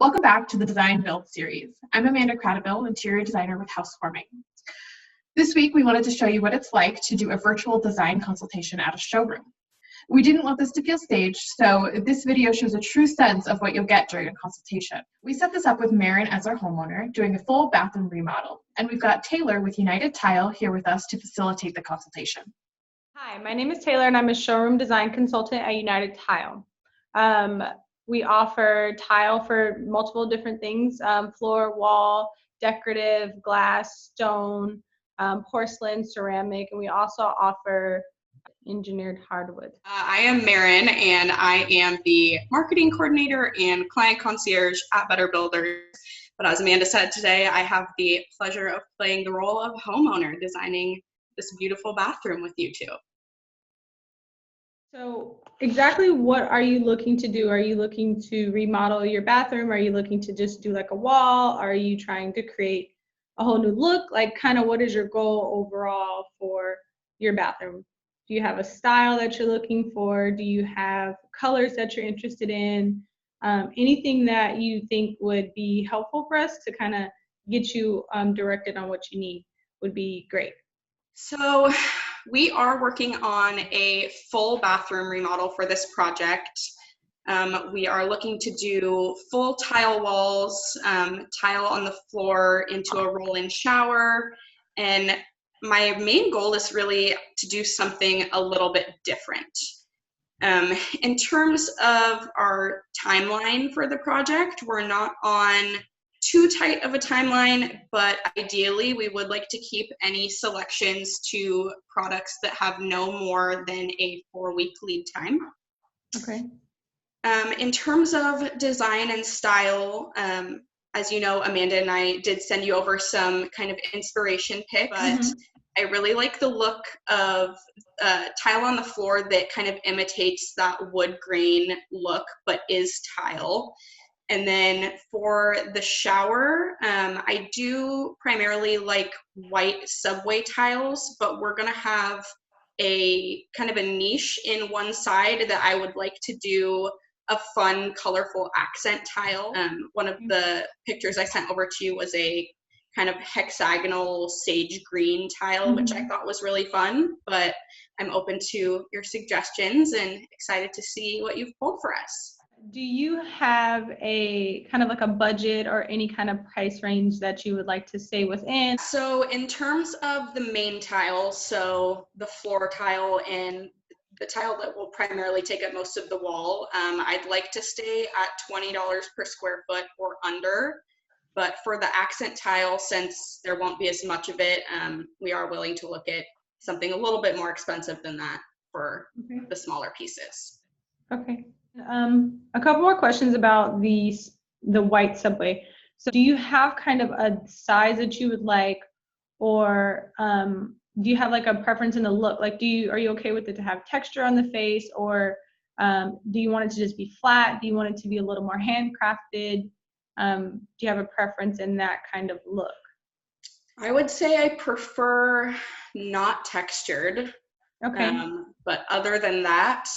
Welcome back to the Design Build series. I'm Amanda Cradaville, interior designer with Housewarming. This week, we wanted to show you what it's like to do a virtual design consultation at a showroom. We didn't want this to feel staged, so this video shows a true sense of what you'll get during a consultation. We set this up with Marin as our homeowner, doing a full bathroom remodel, and we've got Taylor with United Tile here with us to facilitate the consultation. Hi, my name is Taylor and I'm a showroom design consultant at United Tile. We offer tile for multiple different things, floor, wall, decorative, glass, stone, porcelain, ceramic, and we also offer engineered hardwood. I am Marin and I am the marketing coordinator and client concierge at Better Builders. But as Amanda said today, I have the pleasure of playing the role of homeowner, designing this beautiful bathroom with you two. So exactly what are you looking to do? Are you looking to remodel your bathroom? Are you looking to just do like a wall? Are you trying to create a whole new look? Like kind of what is your goal overall for your bathroom? Do you have a style that you're looking for? Do you have colors that you're interested in? Anything that you think would be helpful for us to kind of get you directed on what you need would be great. So we are working on a full bathroom remodel for this project. We are looking to do full tile walls, tile on the floor into a roll-in shower, and my main goal is really to do something a little bit different. In terms of our timeline for the project, we're not on too tight of a timeline, but ideally we would like to keep any selections to products that have no more than a 4-week lead time. Okay. In terms of design and style, as you know, Amanda and I did send you over some kind of inspiration pics, but I really like the look of tile on the floor that kind of imitates that wood grain look, but is tile. And then for the shower, I do primarily like white subway tiles, but we're gonna have a kind of a niche in one side that I would like to do a fun, colorful accent tile. One of the pictures I sent over to you was a kind of hexagonal sage green tile, which I thought was really fun, but I'm open to your suggestions and excited to see what you've pulled for us. Do you have a kind of like a budget or any kind of price range that you would like to stay within? So in terms of the main tile, so the floor tile and the tile that will primarily take up most of the wall, I'd like to stay at $20 per square foot or under. But for the accent tile, since there won't be as much of it, we are willing to look at something a little bit more expensive than that for the smaller pieces. Okay. A couple more questions about the white subway. So do you have kind of a size that you would like, or do you have like a preference in the look? Like, are you okay with it to have texture on the face, or do you want it to just be flat? Do you want it to be a little more handcrafted? Do you have a preference in that kind of look? I would say I prefer not textured. Okay. But other than that,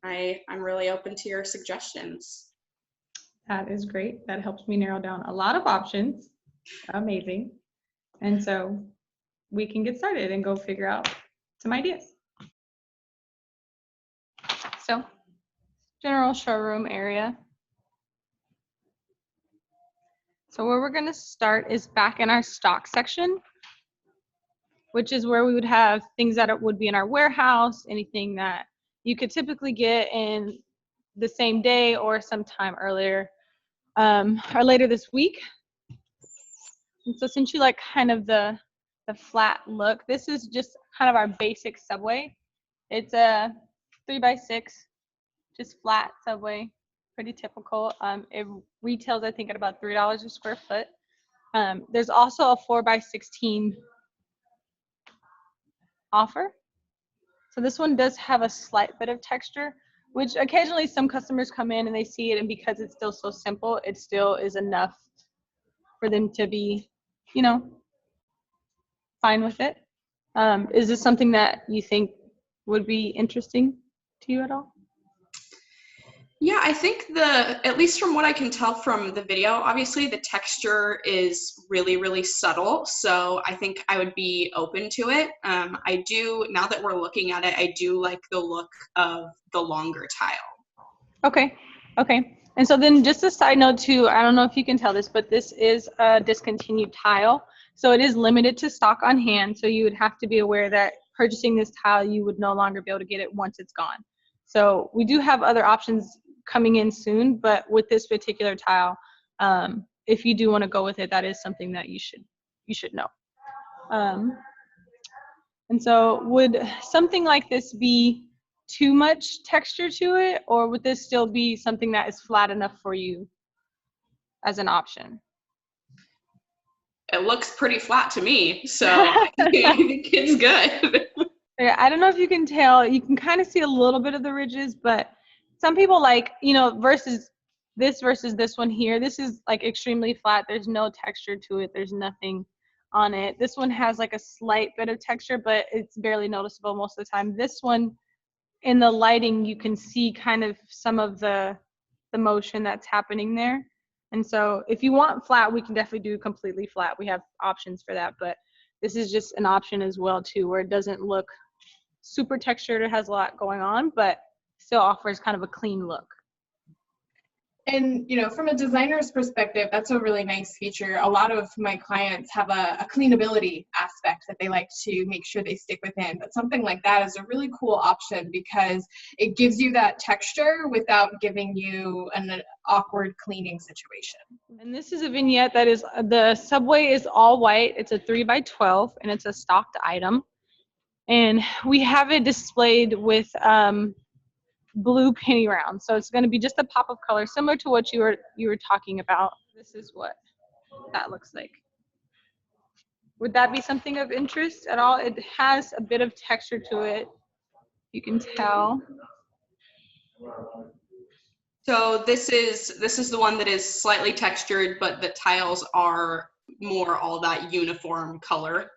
I'm really open to your suggestions. That is great. That helps me narrow down a lot of options. Amazing. And so we can get started and go figure out some ideas. So, general showroom area. So where we're going to start is back in our stock section, which is where we would have things that would be in our warehouse, anything that you could typically get in the same day or sometime earlier or later this week. And so since you like kind of the flat look, this is just kind of our basic subway. It's a 3x6, just flat subway, pretty typical. It retails, I think, at about $3 a square foot. There's also a 4x16 offer. So this one does have a slight bit of texture, which occasionally some customers come in and they see it, and because it's still so simple, it still is enough for them to be, you know, fine with it. Is this something that you think would be interesting to you at all? Yeah, I think at least from what I can tell from the video, obviously the texture is really, really subtle. So I think I would be open to it. I do, now that we're looking at it, I do like the look of the longer tile. Okay. Okay. And so then just a side note too, I don't know if you can tell this, but this is a discontinued tile. So it is limited to stock on hand. So you would have to be aware that purchasing this tile, you would no longer be able to get it once it's gone. So we do have other options coming in soon, but with this particular tile, if you do want to go with it, that is something that you should know. And so would something like this be too much texture to it, or would this still be something that is flat enough for you as an option? It looks pretty flat to me, so I think it's good. Yeah, I don't know if you can tell, you can kind of see a little bit of the ridges, but some people like, versus this one here, this is like extremely flat. There's no texture to it. There's nothing on it. This one has like a slight bit of texture, but it's barely noticeable most of the time. This one, in the lighting, you can see kind of some of the motion that's happening there. And so if you want flat, we can definitely do completely flat. We have options for that, but this is just an option as well too, where it doesn't look super textured. It has a lot going on, but still offers kind of a clean look. And, from a designer's perspective, that's a really nice feature. A lot of my clients have a cleanability aspect that they like to make sure they stick within. But something like that is a really cool option because it gives you that texture without giving you an awkward cleaning situation. And this is a vignette that is, the subway is all white. It's a 3x12 and it's a stocked item. And we have it displayed with blue penny rounds. So it's going to be just a pop of color, similar to what you were talking about. This is what that looks like. Would that be something of interest at all? It has a bit of texture to it. You can tell. So this is the one that is slightly textured, but the tiles are more all that uniform color.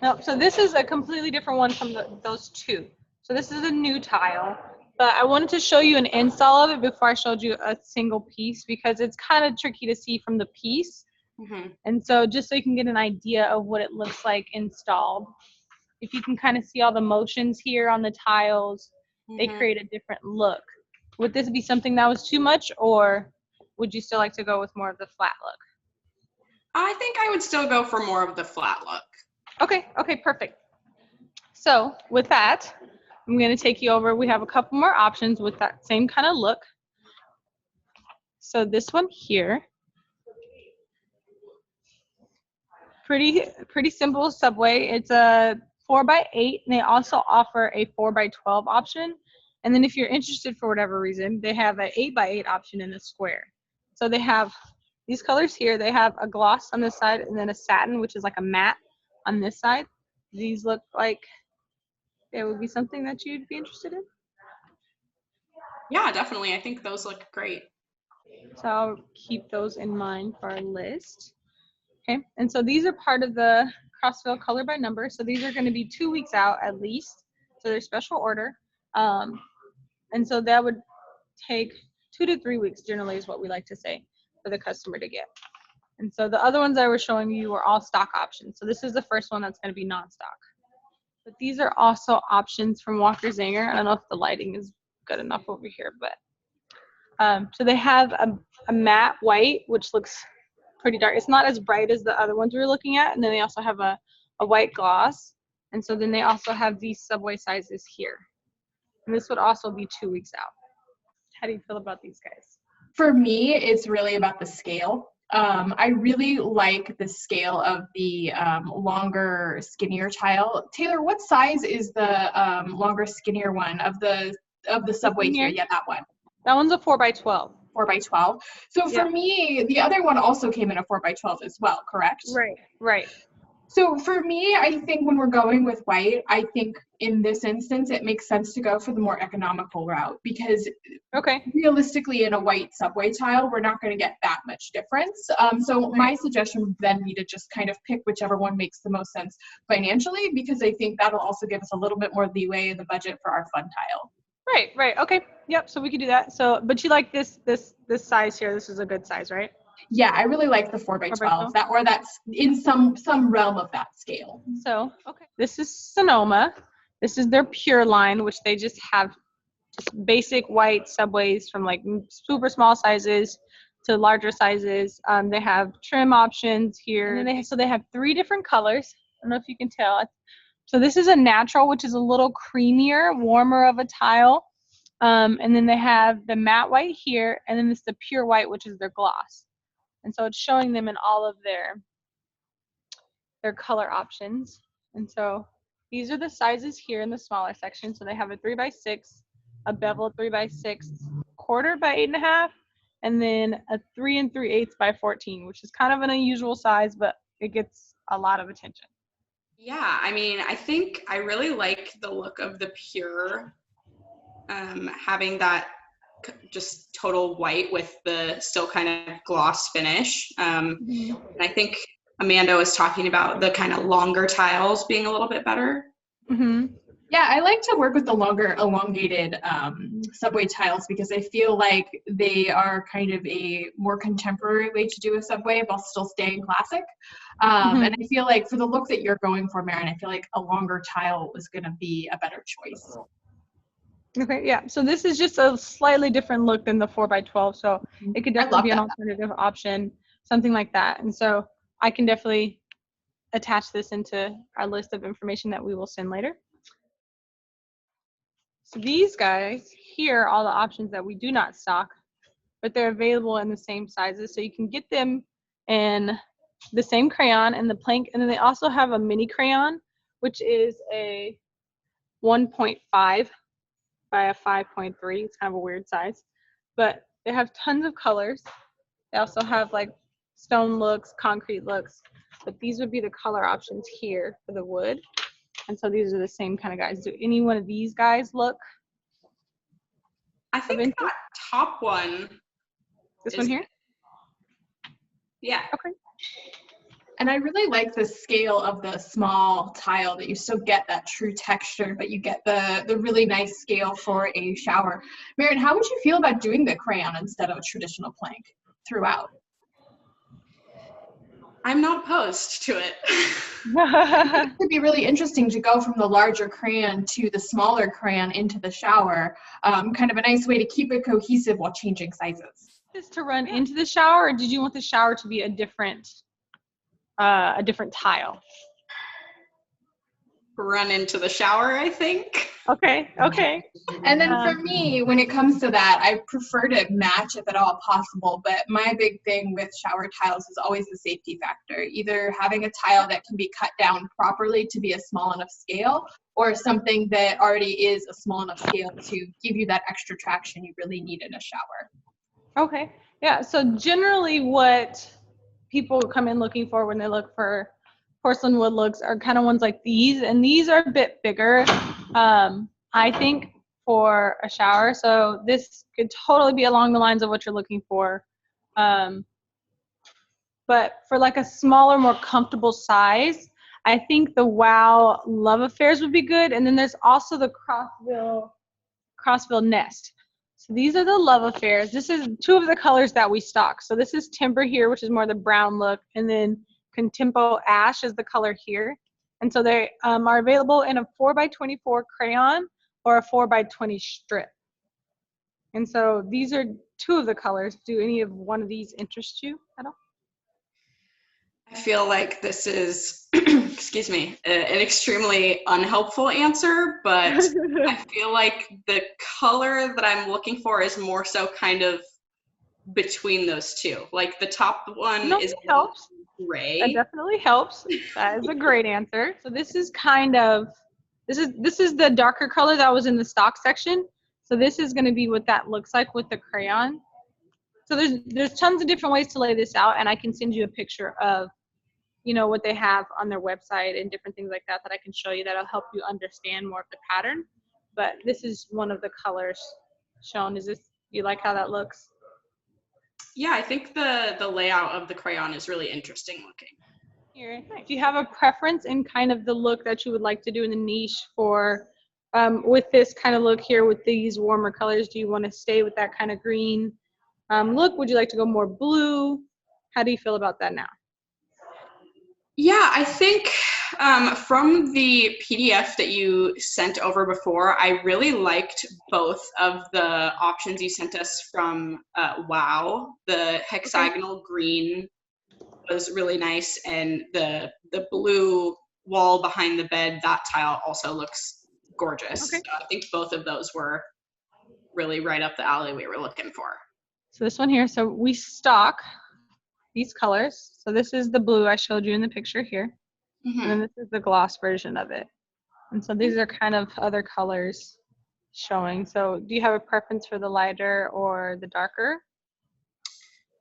Nope, so this is a completely different one from those two. So this is a new tile, but I wanted to show you an install of it before I showed you a single piece because it's kind of tricky to see from the piece. Mm-hmm. And so just so you can get an idea of what it looks like installed, if you can kind of see all the motions here on the tiles, they create a different look. Would this be something that was too much, or would you still like to go with more of the flat look? I think I would still go for more of the flat look. Okay, perfect. So with that, I'm going to take you over. We have a couple more options with that same kind of look. So this one here, pretty simple subway. It's a 4x8, and they also offer a 4x12 option. And then if you're interested for whatever reason, they have an 8x8 option in the square. So they have these colors here. They have a gloss on this side and then a satin, which is like a matte on this side. These look like it would be something that you'd be interested in. Yeah, definitely. I think those look great. So I'll keep those in mind for our list. Okay, and so these are part of the Crossville color by number. So these are going to be 2 weeks out at least. So they're special order. And so that would take 2 to 3 weeks generally is what we like to say for the customer to get. And so the other ones I was showing you were all stock options. So this is the first one that's going to be non-stock. But these are also options from Walker Zanger. I don't know if the lighting is good enough over here, but so they have a matte white, which looks pretty dark. It's not as bright as the other ones we were looking at. And then they also have a white gloss. And so then they also have these subway sizes here. And this would also be 2 weeks out. How do you feel about these guys? For me, it's really about the scale. I really like the scale of the longer, skinnier tile. Taylor, what size is the longer, skinnier one of the subway here? Yeah, that one. That one's a 4x12. 4x12. So for me, the other one also came in a 4x12 as well, correct? Right. So for me, I think when we're going with white, I think in this instance, it makes sense to go for the more economical route because realistically in a white subway tile, we're not going to get that much difference. So my suggestion would then be to just kind of pick whichever one makes the most sense financially, because I think that'll also give us a little bit more leeway in the budget for our fun tile. Right. Okay. Yep. So we could do that. So, but you like this size here. This is a good size, right? Yeah, I really like the 4x12. That's in some realm of that scale. So, okay. This is Sonoma. This is their Pure line, which they just have just basic white subways from like super small sizes to larger sizes. They have trim options here. And then they have 3 different colors. I don't know if you can tell. So this is a natural, which is a little creamier, warmer of a tile. And then they have the matte white here, and then this is the pure white, which is their gloss. And so it's showing them in all of their color options. And so these are the sizes here in the smaller section. So they have a 3x6, a beveled 3x6, quarter by 8.5, and then a 3 3/8 by 14, which is kind of an unusual size, but it gets a lot of attention. Yeah, I mean, I think I really like the look of the pure, having that just total white with the still kind of gloss finish. And I think Amanda was talking about the kind of longer tiles being a little bit better. Yeah, I like to work with the longer elongated subway tiles because I feel like they are kind of a more contemporary way to do a subway while still staying classic. And I feel like for the look that you're going for, Marin, I feel like a longer tile was going to be a better choice. Okay, yeah. So this is just a slightly different look than the 4x12. So it could definitely be an alternative option, something like that. And so I can definitely attach this into our list of information that we will send later. So these guys here are all the options that we do not stock, but they're available in the same sizes. So you can get them in the same crayon and the plank. And then they also have a mini crayon, which is a 1.5 by a 5.3. It's kind of a weird size, but they have tons of colors. They also have like stone looks, concrete looks, but these would be the color options here for the wood. And so these are the same kind of guys. Do any one of these guys look? I think that top one. This one here? Yeah. Okay. And I really like the scale of the small tile, that you still get that true texture, but you get the really nice scale for a shower. Marin, how would you feel about doing the crayon instead of a traditional plank throughout? I'm not opposed to it. It would be really interesting to go from the larger crayon to the smaller crayon into the shower. Kind of a nice way to keep it cohesive while changing sizes. Is to run into the shower, or did you want the shower to be a different tile? Run into the shower, I think. Okay. And then for me, when it comes to that, I prefer to match if at all possible. But my big thing with shower tiles is always the safety factor. Either having a tile that can be cut down properly to be a small enough scale, or something that already is a small enough scale to give you that extra traction you really need in a shower. Okay. Yeah. So generally what people come in looking for when they look for porcelain wood looks are kind of ones like these, and these are a bit bigger, I think, for a shower. So this could totally be along the lines of what you're looking for. But for like a smaller, more comfortable size, I think the Wow Love Affairs would be good. And then there's also the Crossville Nest. So these are the Love Affairs. This is 2 of the colors that we stock. So this is Timber here, which is more the brown look, and then Contempo Ash is the color here. And so they are available in a 4x24 crayon or a 4x20 strip. And so these are 2 of the colors. Do any of one of these interest you at all? I feel like this is, excuse me, an extremely unhelpful answer, but I feel like the color that I'm looking for is more so kind of between those 2. Like the top one is helps. Gray. That definitely helps. That is a great answer. So this is kind of, this is the darker color that was in the stock section. So this is going to be what that looks like with the crayon. So there's tons of different ways to lay this out, and I can send you a picture of, you know, what they have on their website and different things like that I can show you that'll help you understand more of the pattern. But this is one of the colors shown. You like how that looks? Yeah, I think the layout of the crayon is really interesting looking. Here, do you have a preference in kind of the look that you would like to do in the niche for with this kind of look here with these warmer colors? Do you want to stay with that kind of green look? Would you like to go more blue? How do you feel about that now? Yeah, I think from the PDF that you sent over before, I really liked both of the options you sent us from WOW. The hexagonal green was really nice, and the blue wall behind the bed, that tile also looks gorgeous. Okay. So I think both of those were really right up the alley we were looking for. So this one here, so we stock these colors. So this is the blue I showed you in the picture here. Mm-hmm. And then this is the gloss version of it. And so these are kind of other colors showing. So do you have a preference for the lighter or the darker?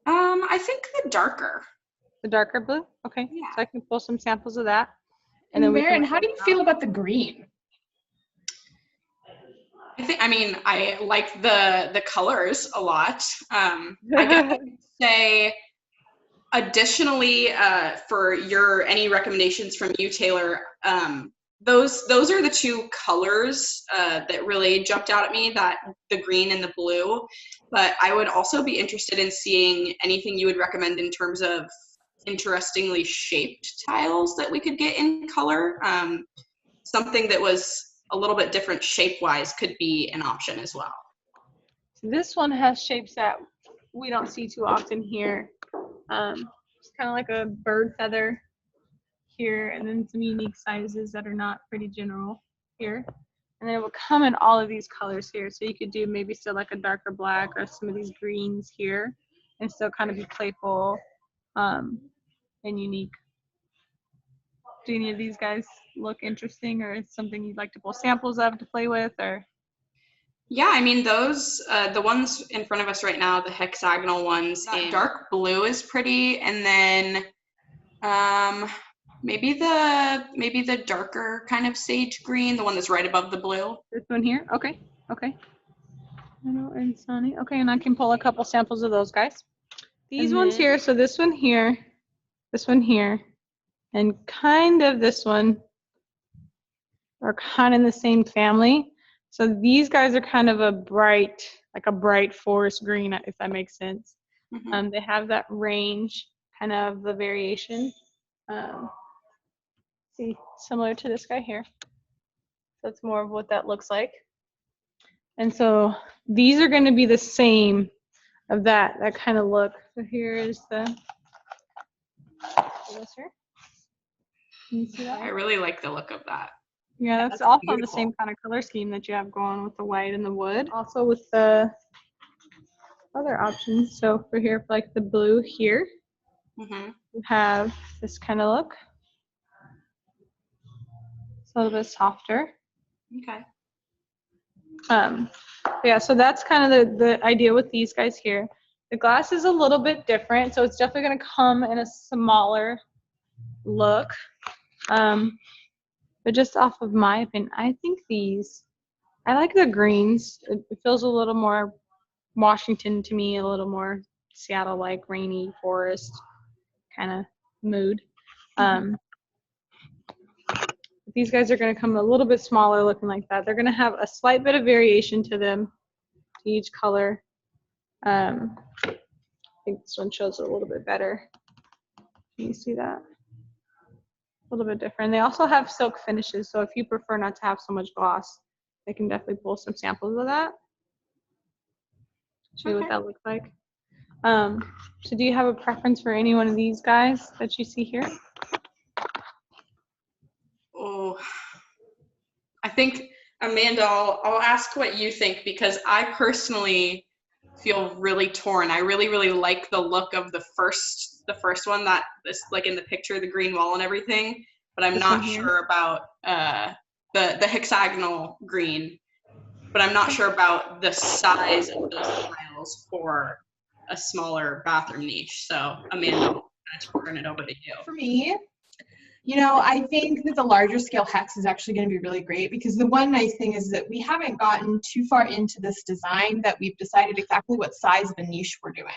I think the darker. The darker blue? Okay. Yeah. So I can pull some samples of that. And then Maren, how do you feel about the green? I like the colors a lot. I guess I would say additionally, for any recommendations from you, Taylor, those are the two colors that really jumped out at me, that the green and the blue. But I would also be interested in seeing anything you would recommend in terms of interestingly shaped tiles that we could get in color. Something that was a little bit different shape-wise could be an option as well. This one has shapes that we don't see too often here. It's kind of like a bird feather here, and then some unique sizes that are not pretty general here. And then it will come in all of these colors here. So you could do maybe still like a darker black or some of these greens here, and still kind of be playful and unique. Do any of these guys look interesting, or something you'd like to pull samples of to play with? Or yeah, I mean, those the ones in front of us right now, the hexagonal ones, in dark blue is pretty, and then maybe the darker kind of sage green, the one that's right above the blue. This one here? Okay. And sunny. Okay, and I can pull a couple samples of those guys. These ones here, so this one here, and kind of this one are kind of in the same family. So these guys are kind of a bright forest green, if that makes sense. Mm-hmm. They have that range, kind of the variation. See, similar to this guy here. That's more of what that looks like. And so these are going to be the same of that kind of look. So here is this here. Can you see that? I really like the look of that. Yeah, that's also beautiful. The same kind of color scheme that you have going with the white and the wood. Also with the other options. So for here, like the blue here, mm-hmm. you have this kind of look. It's a little bit softer. Okay. Yeah, so that's kind of the idea with these guys here. The glass is a little bit different, so it's definitely going to come in a smaller look. But just off of my opinion, I think I like the greens. It feels a little more Washington to me, a little more Seattle-like rainy forest kind of mood. These guys are going to come a little bit smaller looking like that. They're going to have a slight bit of variation to them, to each color. I think this one shows it a little bit better. Can you see that? A little bit different. They also have silk finishes, so if you prefer not to have so much gloss, they can definitely pull some samples of that. Show you what that looks like. So do you have a preference for any one of these guys that you see here? Oh, I think, Amanda, I'll ask what you think, because I personally feel really torn. I really, really like the look of the first one, that this, like in the picture, the green wall and everything, but I'm not sure about the hexagonal green, but I'm not sure about the size of those tiles for a smaller bathroom niche. So Amanda, I'll turn it over to you. For me, I think that the larger scale hex is actually going to be really great, because the one nice thing is that we haven't gotten too far into this design that we've decided exactly what size of a niche we're doing.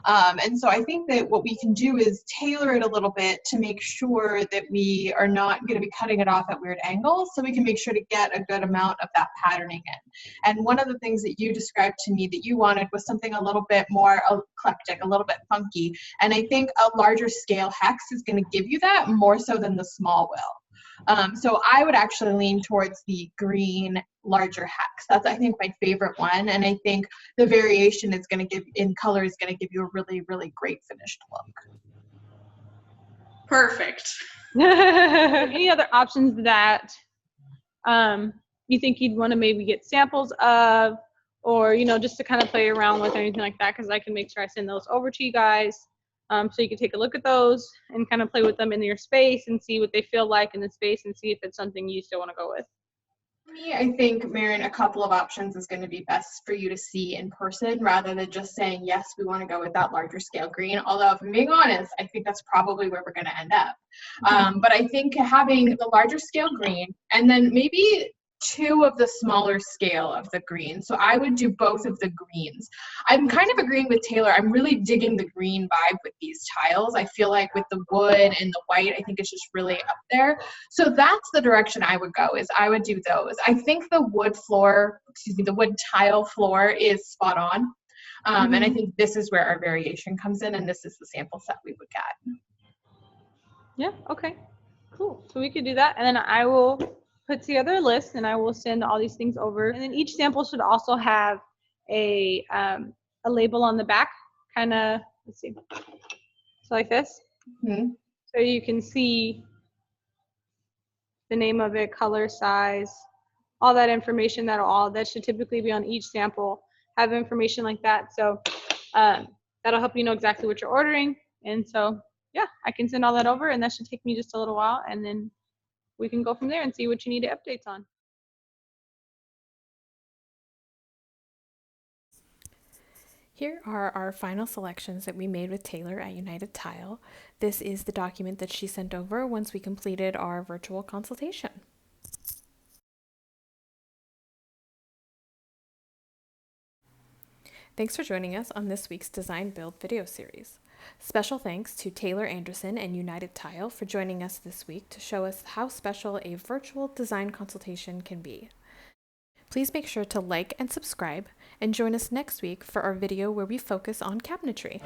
And so I think that what we can do is tailor it a little bit to make sure that we are not going to be cutting it off at weird angles, so we can make sure to get a good amount of that patterning in. And one of the things that you described to me that you wanted was something a little bit more eclectic, a little bit funky. And I think a larger scale hex is going to give you that more so than the small will. So I would actually lean towards the green larger hex. That's, I think, my favorite one. And I think the variation is going to give in color is going to give you a really, really great finished look. Perfect. Any other options that you think you'd want to maybe get samples of, or just to kind of play around with or anything like that? Because I can make sure I send those over to you guys, so you can take a look at those and kind of play with them in your space and see what they feel like in the space and see if it's something you still want to go with. For me, I think, Marin, a couple of options is going to be best for you to see in person rather than just saying, yes, we want to go with that larger scale green. Although, if I'm being honest, I think that's probably where we're going to end up. But I think having the larger scale green and then maybe two of the smaller scale of the green. So I would do both of the greens. I'm kind of agreeing with Taylor. I'm really digging the green vibe with these tiles. I feel like with the wood and the white, I think it's just really up there. So that's the direction I would go, is I would do those. I think the wood tile floor is spot on. And I think this is where our variation comes in, and this is the sample set we would get. Yeah, okay, cool. So we could do that, and then I will put together a list and I will send all these things over. And then each sample should also have a label on the back, kind of, let's see, so like this. So you can see the name of it, color, size, all that information. That should typically be on each sample, have information like that. So that'll help you know exactly what you're ordering. And so yeah, I can send all that over, and that should take me just a little while, and then we can go from there and see what you need updates on. Here are our final selections that we made with Taylor at United Tile. This is the document that she sent over once we completed our virtual consultation. Thanks for joining us on this week's Design Build video series. Special thanks to Taylor Anderson and United Tile for joining us this week to show us how special a virtual design consultation can be. Please make sure to like and subscribe, and join us next week for our video where we focus on cabinetry.